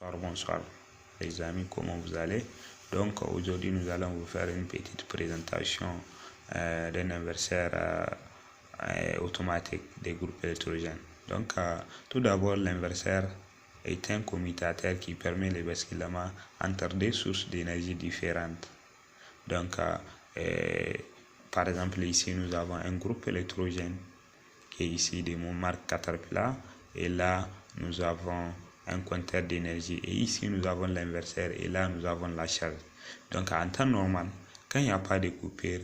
Bonsoir les amis, comment vous allez? Donc aujourd'hui nous allons vous faire une petite présentation d'un inverseur automatique des groupes électrogènes. Donc tout d'abord, l'inverseur est un commutateur qui permet le basculement entre deux sources d'énergie différentes. Donc par exemple ici nous avons un groupe électrogène qui est ici de mon marque Caterpillar, et là nous avons un compteur d'énergie, et ici nous avons l'inverseur, et là nous avons la charge. Donc en temps normal, quand il n'y a pas de coupure,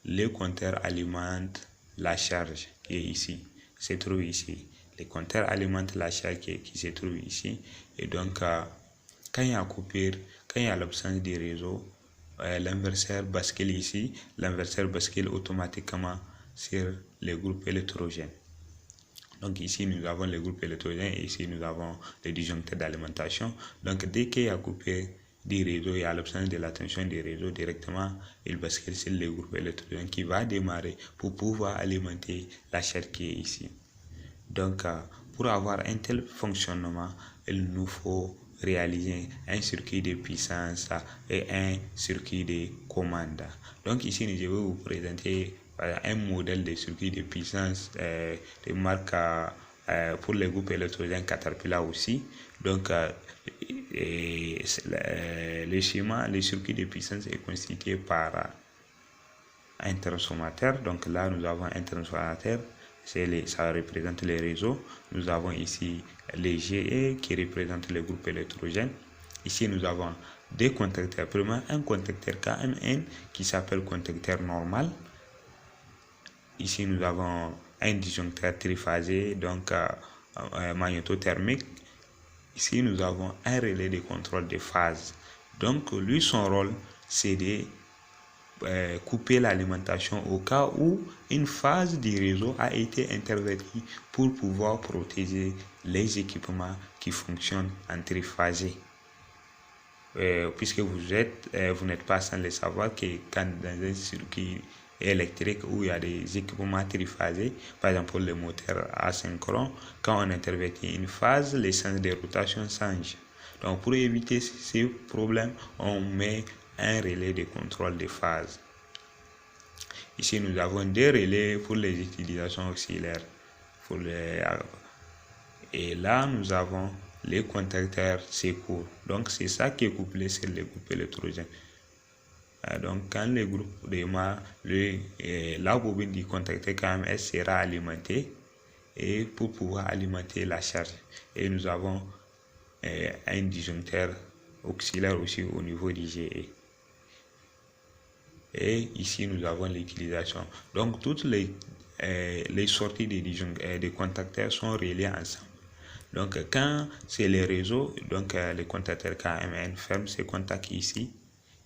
le compteur alimente la charge qui est ici, se trouve ici. Le compteur alimente la charge qui se trouve ici, et donc quand il y a coupure, quand il y a l'absence de réseau, l'inverseur bascule ici, l'inverseur bascule automatiquement sur les groupes électrogènes. Donc ici nous avons les groupes électrogènes, et ici nous avons les disjoncteurs d'alimentation. Donc dès qu'il y a coupé du réseau et à l'absence de la tension du réseau, directement il bascule sur les groupes électrogènes qui va démarrer pour pouvoir alimenter la charge qui est ici. Donc pour avoir un tel fonctionnement, il nous faut réaliser un circuit de puissance et un circuit de commande. Donc ici je vais vous présenter un modèle de circuit de puissance de marque pour les groupes électrogènes Caterpillar aussi. Donc le schéma, le circuit de puissance est constitué par un transformateur. Donc là nous avons un transformateur, ça représente les réseaux. Nous avons ici les GE qui représentent les groupes électrogènes. Ici nous avons deux contacteurs. Premièrement, un contacteur KMN qui s'appelle contacteur normal. Ici nous avons un disjoncteur triphasé, donc magnétothermique. Ici nous avons un relais de contrôle de phase. Donc lui, son rôle c'est de couper l'alimentation au cas où une phase du réseau a été intervertie pour pouvoir protéger les équipements qui fonctionnent en triphasé. Puisque vous n'êtes pas sans le savoir que quand dans un circuit électrique où il y a des équipements triphasés, par exemple le moteur asynchrone, quand on intervertit une phase, le sens de rotation change. Donc pour éviter ces problèmes, on met un relais de contrôle de phase. Ici nous avons deux relais pour les utilisations auxiliaires. Et là nous avons les contacteurs secours. Donc c'est ça qui est couplé sur les groupes électrogènes. Donc quand le groupe démarre, la bobine du contacteur KMS sera alimentée, et pour pouvoir alimenter la charge. Et nous avons un disjoncteur auxiliaire aussi au niveau du GE. Et ici nous avons l'utilisation. Donc toutes les sorties des contacteurs sont reliées ensemble. Donc quand c'est le réseau, donc le contacteur KMN ferme ses contacts ici,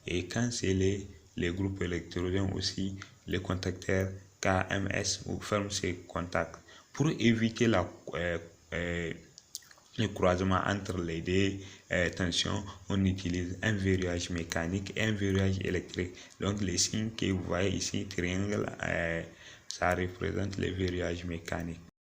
et quand c'est les groupes électrogènes aussi, les contacteurs KMS ferment ses contacts. Pour éviter le croisement entre les deux tensions, on utilise un verrouillage mécanique et un verrouillage électrique. Donc les signes que vous voyez ici, triangle, ça représente le verrouillage mécanique.